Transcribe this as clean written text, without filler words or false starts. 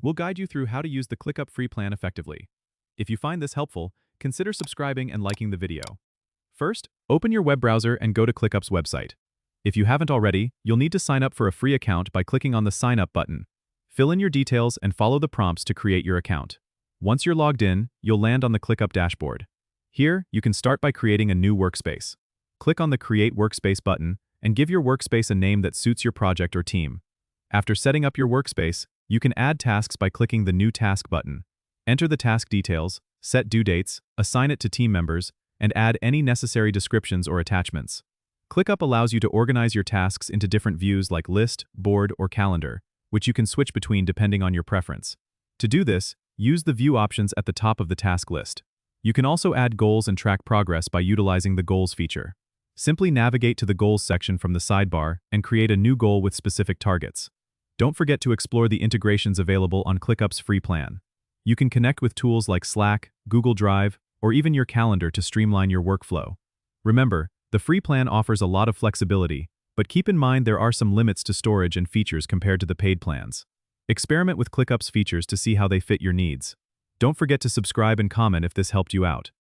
We'll guide you through how to use the ClickUp free plan effectively. If you find this helpful, consider subscribing and liking the video. First, open your web browser and go to ClickUp's website. If you haven't already, you'll need to sign up for a free account by clicking on the Sign Up button. Fill in your details and follow the prompts to create your account. Once you're logged in, you'll land on the ClickUp dashboard. Here, you can start by creating a new workspace. Click on the Create Workspace button and give your workspace a name that suits your project or team. After setting up your workspace, you can add tasks by clicking the New Task button. Enter the task details, set due dates, assign it to team members, and add any necessary descriptions or attachments. ClickUp allows you to organize your tasks into different views like List, Board, or Calendar, which you can switch between depending on your preference. To do this, use the View options at the top of the task list. You can also add goals and track progress by utilizing the Goals feature. Simply navigate to the Goals section from the sidebar and create a new goal with specific targets. Don't forget to explore the integrations available on ClickUp's free plan. You can connect with tools like Slack, Google Drive, or even your calendar to streamline your workflow. Remember, the free plan offers a lot of flexibility, but keep in mind there are some limits to storage and features compared to the paid plans. Experiment with ClickUp's features to see how they fit your needs. Don't forget to subscribe and comment if this helped you out.